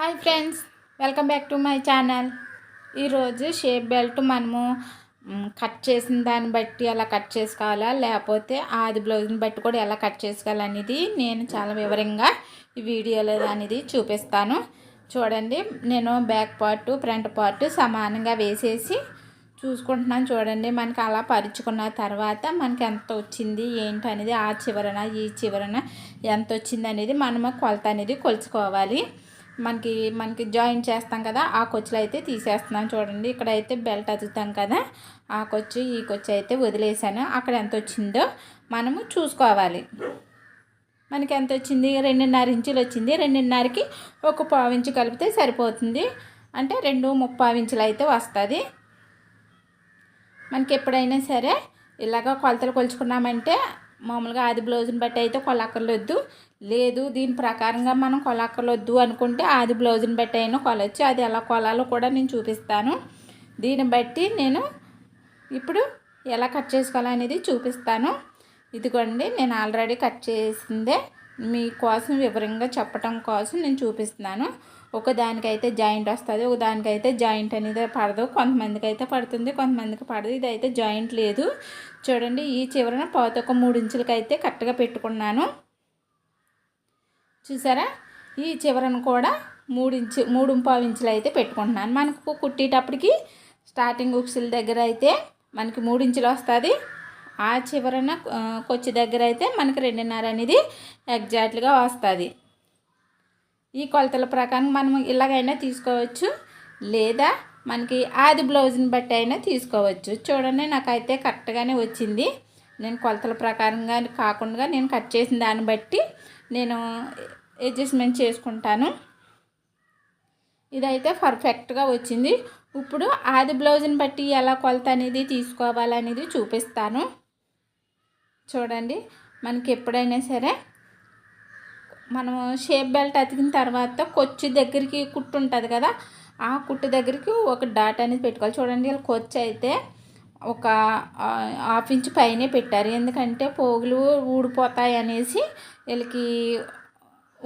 Hi friends, welcome back to my channel. ఈరోజు shape belt మనము cut చేసిన దాన్ని బట్టి ఎలా కట్ చేసుకోవాలా, లేకపోతే ఆది బ్లౌజ్ని బట్టి కూడా ఎలా కట్ చేసుకోవాలనేది నేను చాలా వివరంగా ఈ వీడియోలో అనేది చూపిస్తాను. చూడండి, నేను బ్యాక్ పార్ట్ ఫ్రంట్ పార్ట్ సమానంగా వేసేసి చూసుకుంటున్నాను. చూడండి, మనకి అలా పరుచుకున్న తర్వాత మనకి ఎంత వచ్చింది ఏంటి అనేది ఆ చివరన ఈ చివరన ఎంత వచ్చింది అనేది మనము కొలత అనేది కొలుచుకోవాలి. మనకి జాయిన్ చేస్తాం కదా, ఆ కొచ్చులు అయితే తీసేస్తున్నాను. చూడండి, ఇక్కడైతే బెల్ట్ అతుకుతాం కదా, ఆ కొచ్చు ఈ కొచ్చు అయితే వదిలేసాను. అక్కడ ఎంత వచ్చిందో మనము చూసుకోవాలి. మనకి ఎంత వచ్చింది, 2.5 ఇంచులు వచ్చింది. 2.5కి ఒక పావు ఇంచు కలిపితే సరిపోతుంది. అంటే 2.35 ఇంచులు అయితే వస్తుంది. మనకి ఎప్పుడైనా సరే ఇలాగ కొలతలు కొలుచుకున్నామంటే మామూలుగా ఆది బ్లౌజ్ని బట్టి అయితే కొలక్కర్లొద్దు. లేదు, దీని ప్రకారంగా మనం కొలక్కర్లొద్దు అనుకుంటే ఆది బ్లౌజ్ని బట్టి అయినా కొలవచ్చు. అది ఎలా కొలాలో కూడా నేను చూపిస్తాను. దీన్ని బట్టి నేను ఇప్పుడు ఎలా కట్ చేసుకోవాలనేది చూపిస్తాను. ఇదిగోండి, నేను ఆల్రెడీ కట్ చేసిందే మీకోసం వివరంగా చెప్పడం కోసం నేను చూపిస్తున్నాను. ఒకదానికైతే జాయింట్ వస్తుంది, ఒకదానికైతే జాయింట్ అనేది పడదు. కొంతమందికి అయితే పడుతుంది, కొంతమందికి పడదు. ఇదైతే జాయింట్ లేదు. చూడండి, ఈ చివరన ఒక 3 ఇంచులకి అయితే కరెక్ట్గా పెట్టుకున్నాను. చూసారా, ఈ చివరన కూడా 3.25 ఇంచులు అయితే పెట్టుకుంటున్నాను. మనకు కుట్టేటప్పటికి స్టార్టింగ్ ఉక్సుల దగ్గర అయితే మనకి 3 ఇంచులు వస్తుంది. ఆ చివరన కొచ్చి దగ్గర అయితే మనకి 2.5 అనేది ఎగ్జాక్ట్గా వస్తుంది. ఈ కొలతల ప్రకారం మనం ఇలాగైనా తీసుకోవచ్చు, లేదా మనకి ఆది బ్లౌజ్ని బట్టి అయినా తీసుకోవచ్చు. చూడండి, నాకైతే కరెక్ట్గానే వచ్చింది. నేను కొలతల ప్రకారంగా కాకుండా నేను కట్ చేసిన దాన్ని బట్టి నేను అడ్జస్ట్మెంట్ చేసుకుంటాను. ఇదైతే పర్ఫెక్ట్గా వచ్చింది. ఇప్పుడు ఆది బ్లౌజ్ని బట్టి ఎలా కొలత అనేది తీసుకోవాలనేది చూపిస్తాను. చూడండి, మనకి ఎప్పుడైనా సరే మనం షేప్ బెల్ట్ అతికిన తర్వాత కొచ్చు దగ్గరికి కుట్టు ఉంటుంది కదా, ఆ కుట్టు దగ్గరికి ఒక డాట్ అనేది పెట్టుకోవాలి. చూడండి, ఇలా కొచ్చు అయితే ఒక 1/2 ఇంచు పైనే పెట్టారు. ఎందుకంటే పోగులు ఊడిపోతాయి అనేసి వీళ్ళకి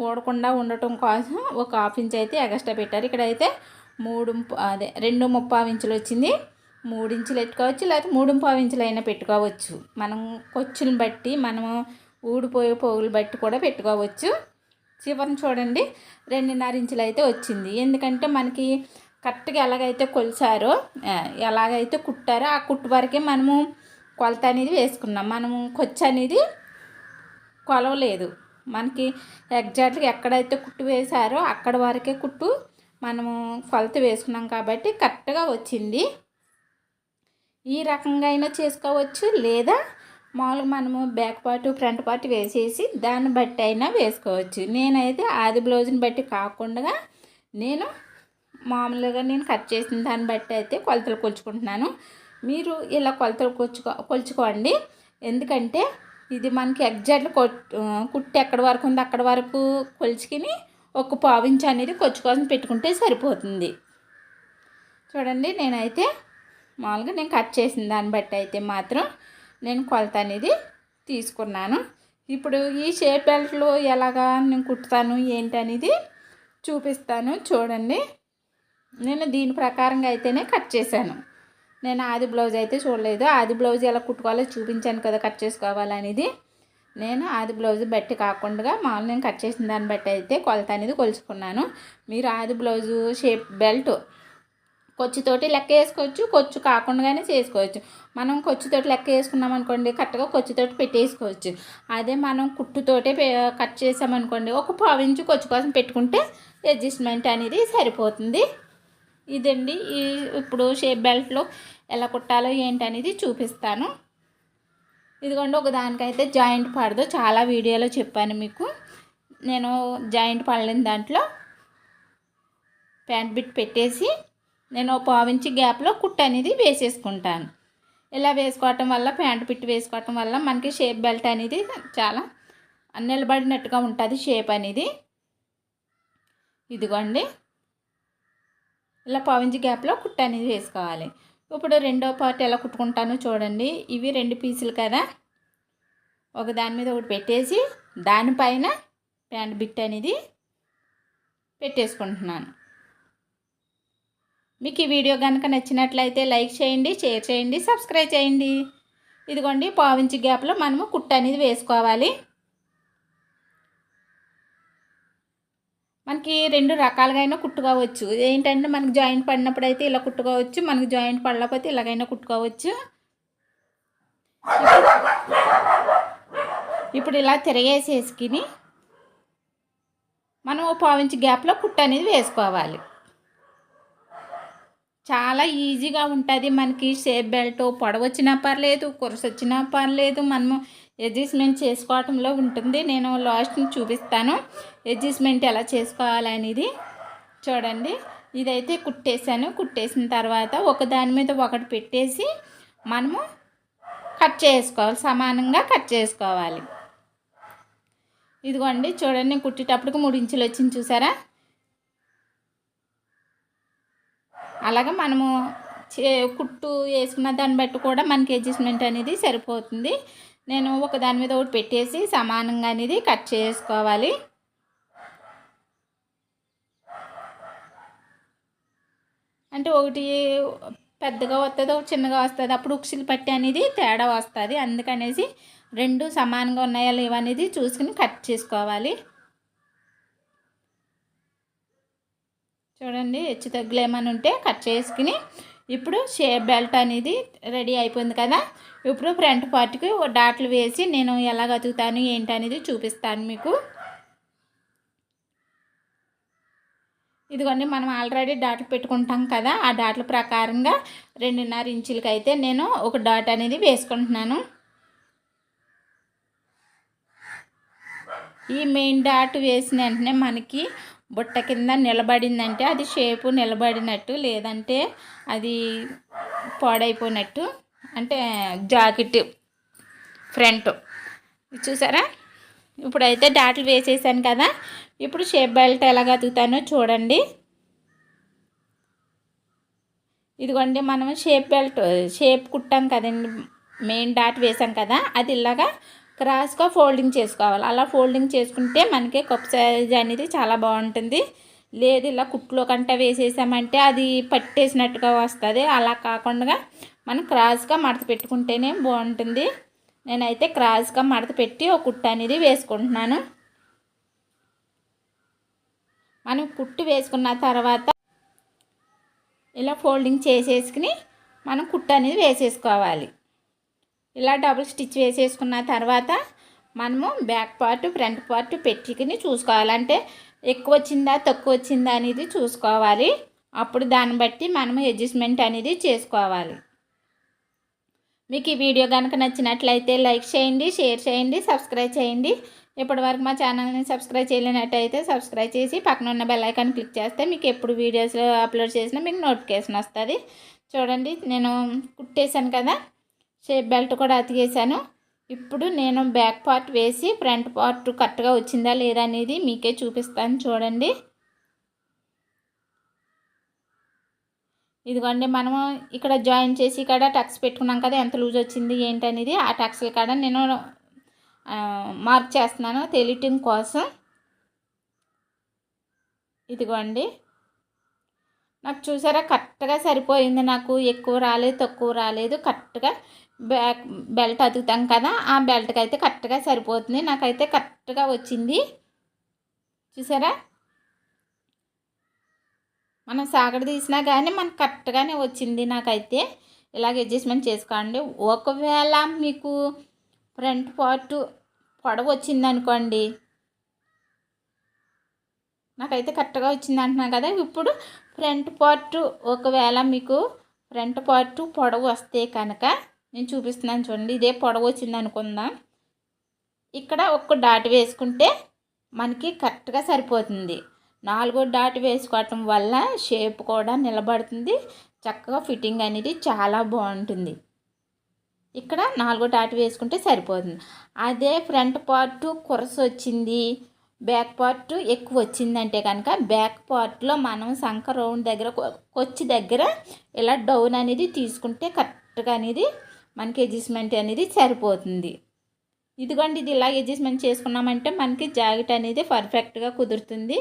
ఊడకుండా ఉండటం కోసం ఒక 1/2 ఇంచు అయితే ఎక్స్ట్రా పెట్టారు. ఇక్కడైతే 2.35 ఇంచులు వచ్చింది. 3 ఇంచులు పెట్టుకోవచ్చు, లేకపోతే 3.25 ఇంచులు అయినా పెట్టుకోవచ్చు. మనం కొచ్చుని బట్టి మనము ఊడిపోయే పోగులు బట్టి కూడా పెట్టుకోవచ్చు. చివరిని చూడండి, 2.5 ఇంచులు అయితే వచ్చింది. ఎందుకంటే మనకి కరెక్ట్గా ఎలాగైతే కొలిచారో, ఎలాగైతే కుట్టారో ఆ కుట్టు వరకే మనము కొలత అనేది వేసుకున్నాం. మనము కొచ్చు అనేది కొలవలేదు. మనకి ఎగ్జాక్ట్గా ఎక్కడైతే కుట్టు వేశారో అక్కడ వరకే కుట్టు మనము కొలత వేసుకున్నాం కాబట్టి కరెక్ట్గా వచ్చింది. ఈ రకంగా అయినా చేసుకోవచ్చు, లేదా మామూలుగా మనము బ్యాక్ పార్ట్ ఫ్రంట్ పార్ట్ వేసేసి దాన్ని బట్టి అయినా వేసుకోవచ్చు. నేనైతే ఆది బ్లౌజ్ని బట్టి కాకుండా నేను మామూలుగా నేను కట్ చేసిన దాన్ని బట్టి అయితే కొలతలు కొలుచుకుంటున్నాను. మీరు ఇలా కొలతలు కొలుచుకోండి. ఎందుకంటే ఇది మనకి ఎగ్జాక్ట్ కుట్టు ఎక్కడి వరకు ఉందో అక్కడ వరకు కొలుచుకుని ఒక పావు ఇంచు అనేది కొచ్చు కోసం పెట్టుకుంటే సరిపోతుంది. చూడండి, నేనైతే మామూలుగా నేను కట్ చేసిన దాన్ని బట్టి అయితే మాత్రం నేను కొలత అనేది తీసుకున్నాను. ఇప్పుడు ఈ షేప్ బెల్ట్లో ఎలాగా నేను కుట్టుతాను ఏంటి అనేది చూపిస్తాను. చూడండి, నేను దీని ప్రకారంగా అయితేనే కట్ చేశాను. నేను ఆది బ్లౌజ్ అయితే చూడలేదు. ఆది బ్లౌజ్ ఎలా కుట్టుకోవాలో చూపించాను కదా కట్ చేసుకోవాలనేది. నేను ఆది బ్లౌజ్ బట్టి కాకుండా మామూలు నేను కట్ చేసిన దాన్ని బట్టి అయితే కొలత అనేది కొలుచుకున్నాను. మీరు ఆది బ్లౌజు షేప్ బెల్ట్ కొచ్చుతోటి లెక్క వేసుకోవచ్చు, కొచ్చు కాకుండానే చేసుకోవచ్చు. మనం కొచ్చుతోటి లెక్క వేసుకున్నాం అనుకోండి, కరెక్ట్గా కొచ్చుతోటి పెట్టేసుకోవచ్చు. అదే మనం కుట్టుతోటే కట్ చేసామనుకోండి, ఒక పావు ఇంచు కొచ్చు కోసం పెట్టుకుంటే అడ్జస్ట్మెంట్ అనేది సరిపోతుంది. ఇదండి, ఇప్పుడు షేప్ బెల్ట్లో ఎలా కుట్టాలో ఏంటనేది చూపిస్తాను. ఇదిగోండి, ఒక దానికైతే జాయింట్ పడదు. చాలా వీడియోలో చెప్పాను మీకు. నేను జాయింట్ పడలేని దాంట్లో ప్యాంట్ బిట్ పెట్టేసి నేను పావు ఇంచు గ్యాప్లో కుట్టు అనేది వేసేసుకుంటాను. ఇలా వేసుకోవటం వల్ల, ప్యాంట్ బిట్ వేసుకోవటం వల్ల మనకి షేప్ బెల్ట్ అనేది చాలా నిలబడినట్టుగా ఉంటుంది షేప్ అనేది. ఇదిగోండి, ఇలా పావు ఇంచు గ్యాప్లో కుట్టు అనేది వేసుకోవాలి. ఇప్పుడు రెండో పార్ట్ ఎలా కుట్టుకుంటానో చూడండి. ఇవి 2 పీసులు కదా, ఒక దాని మీద ఒకటి పెట్టేసి దానిపైన ప్యాంట్ బిట్ అనేది పెట్టేసుకుంటున్నాను. మీకు ఈ వీడియో కనుక నచ్చినట్లయితే లైక్ చేయండి, షేర్ చేయండి, సబ్స్క్రైబ్ చేయండి. ఇదిగోండి పావించి గ్యాప్లో మనము కుట్టు అనేది వేసుకోవాలి. మనకి 2 రకాలుగా అయినా కుట్టుకోవచ్చు. ఏంటంటే మనకి జాయింట్ పడినప్పుడు అయితే ఇలా కుట్టుకోవచ్చు, మనకి జాయింట్ పడలేకపోతే ఇలాగైనా కుట్టుకోవచ్చు. ఇప్పుడు ఇలా తిరగేసేసుకుని మనం 1/4 ఇంచ్ గ్యాప్లో కుట్టు అనేది వేసుకోవాలి. చాలా ఈజీగా ఉంటుంది. మనకి షేప్ బెల్ట్ పొడవు వచ్చినా పర్లేదు, కురస వచ్చినా పర్లేదు, మనము అడ్జస్ట్మెంట్ చేసుకోవటంలో ఉంటుంది. నేను లాస్ట్ని చూపిస్తాను అడ్జస్ట్మెంట్ ఎలా చేసుకోవాలనేది. చూడండి, ఇదైతే కుట్టేసాను. కుట్టేసిన తర్వాత ఒకదాని మీద ఒకటి పెట్టేసి మనము కట్ చేసుకోవాలి, సమానంగా కట్ చేసుకోవాలి. ఇదిగోండి చూడండి, నేను కుట్టేటప్పటికి 3 ఇంచులు వచ్చింది చూసారా. అలాగే మనము కుట్టు వేసుకున్న దాన్ని బట్టి కూడా మనకి అడ్జస్ట్మెంట్ అనేది సరిపోతుంది. నేను ఒక దాని మీద ఒకటి పెట్టేసి సమానంగా అనేది కట్ చేసుకోవాలి. అంటే ఒకటి పెద్దగా వస్తుంది, ఒకటి చిన్నగా వస్తుంది. అప్పుడు ఉక్సులు పట్టి అనేది తేడా వస్తుంది. అందుకనేసి 2 సమానంగా ఉన్నాయా లేవా అనేది చూసుకుని కట్ చేసుకోవాలి. చూడండి, హెచ్చు తగ్గులు ఏమైనా ఉంటే కట్ చేసుకుని ఇప్పుడు షేప్ బెల్ట్ అనేది రెడీ అయిపోయింది కదా. ఇప్పుడు ఫ్రంట్ పార్ట్కి డాట్లు వేసి నేను ఎలా గతుకుతాను ఏంటి అనేది చూపిస్తాను మీకు. ఇదిగోండి, మనం ఆల్రెడీ డాట్లు పెట్టుకుంటాం కదా, ఆ డాట్ల ప్రకారంగా 2.5 ఇంచులకి అయితే నేను ఒక డాట్ అనేది వేసుకుంటున్నాను. ఈ మెయిన్ డాట్ వేసిన వెంటనే మనకి బుట్ట కింద నిలబడిందంటే అది షేపు నిలబడినట్టు, లేదంటే అది పాడైపోయినట్టు. అంటే జాకెట్ ఫ్రంట్ చూసారా. ఇప్పుడైతే డాట్లు వేసేసాను కదా. ఇప్పుడు షేప్ బెల్ట్ ఎలా గతుకుతానో చూడండి. ఇదిగోండి, మనం షేప్ కుట్టాం కదండి, మెయిన్ డాట్ వేసాం కదా, అది ఇలాగా క్రాస్గా ఫోల్డింగ్ చేసుకోవాలి. అలా ఫోల్డింగ్ చేసుకుంటే మనకి కప్ సైజ్ అనేది చాలా బాగుంటుంది. లేదు ఇలా కుట్లో కంటే వేసేసామంటే అది పట్టేసినట్టుగా వస్తుంది. అలా కాకుండా మనం క్రాస్గా మడత పెట్టుకుంటేనే బాగుంటుంది. నేనైతే క్రాస్గా మడత పెట్టి ఒక కుట్టు అనేది వేసుకుంటున్నాను. మనం కుట్టు వేసుకున్న తర్వాత ఇలా ఫోల్డింగ్ చేసేసుకుని మనం కుట్టు అనేది వేసేసుకోవాలి. ఇలా డబుల్ స్టిచ్ వేసేసుకున్న తర్వాత మనము బ్యాక్ పార్ట్ ఫ్రంట్ పార్ట్ పెట్టుకుని చూసుకోవాలంటే ఎక్కువ వచ్చిందా తక్కువ వచ్చిందా అనేది చూసుకోవాలి. అప్పుడు దాన్ని బట్టి మనము అడ్జస్ట్మెంట్ అనేది చేసుకోవాలి. మీకు ఈ వీడియో కనుక నచ్చినట్లయితే లైక్ చేయండి, షేర్ చేయండి, సబ్స్క్రైబ్ చేయండి. ఇప్పటివరకు మా ఛానల్ని సబ్స్క్రైబ్ చేయలేనట్టయితే సబ్స్క్రైబ్ చేసి పక్కన ఉన్న బెల్ ఐకాన్ క్లిక్ చేస్తే మీకు ఎప్పుడు వీడియోస్ అప్లోడ్ చేసినా మీకు నోటిఫికేషన్ వస్తుంది. చూడండి, నేను కుట్టేశాను కదా, షేప్ బెల్ట్ కూడా అతికేసాను. ఇప్పుడు నేను బ్యాక్ పార్ట్ వేసి ఫ్రంట్ పార్ట్ కరెక్ట్గా వచ్చిందా లేదా అనేది మీకే చూపిస్తాను. చూడండి, ఇదిగోండి, మనము ఇక్కడ జాయిన్ చేసి ఇక్కడ టక్స్ పెట్టుకున్నాం కదా, ఎంత లూజ్ వచ్చింది ఏంటి అనేది ఆ టక్స్ల కాడ నేను మార్క్ చేస్తున్నాను తెలియటం కోసం. ఇదిగోండి, నాకు చూసారా కరెక్ట్గా సరిపోయింది. నాకు ఎక్కువ రాలేదు తక్కువ రాలేదు, కరెక్ట్గా బ్యాక్ బెల్ట్ అతుకుతాం కదా, ఆ బెల్ట్కి అయితే కరెక్ట్గా సరిపోతుంది. నాకైతే కరెక్ట్గా వచ్చింది. చూసారా, మనం సాగడ తీసినా కానీ మనకు కరెక్ట్గానే వచ్చింది. నాకైతే ఇలాగ అడ్జస్ట్మెంట్ చేసుకోండి. ఒకవేళ మీకు ఫ్రంట్ పార్ట్ పొడవు వచ్చింది అనుకోండి, నాకైతే కరెక్ట్గా వచ్చింది అంటున్నాను కదా. ఇప్పుడు ఫ్రంట్ పార్ట్ ఒకవేళ మీకు ఫ్రంట్ పార్ట్ పొడవు వస్తే కనుక నేను చూపిస్తున్నాను చూడండి. ఇదే పొడవు వచ్చింది అనుకుందాం, ఇక్కడ ఒక డాట్ వేసుకుంటే మనకి కరెక్ట్గా సరిపోతుంది. 4వ డాట్ వేసుకోవటం వల్ల షేప్ కూడా నిలబడుతుంది, చక్కగా ఫిట్టింగ్ అనేది చాలా బాగుంటుంది. ఇక్కడ 4వ డాట్ వేసుకుంటే సరిపోతుంది. అదే ఫ్రంట్ పార్ట్ కురస వచ్చింది, బ్యాక్ పార్ట్ ఎక్కువ వచ్చిందంటే కనుక బ్యాక్ పార్ట్లో మనం సంక రౌండ్ దగ్గర కొచ్చి దగ్గర ఇలా డౌన్ అనేది తీసుకుంటే కరెక్ట్గా అనేది మనకి అడ్జస్ట్మెంట్ అనేది సరిపోతుంది. ఇదిగోండి, ఇది ఇలా అడ్జస్ట్మెంట్ చేసుకున్నామంటే మనకి జాకెట్ అనేది పర్ఫెక్ట్గా కుదురుతుంది.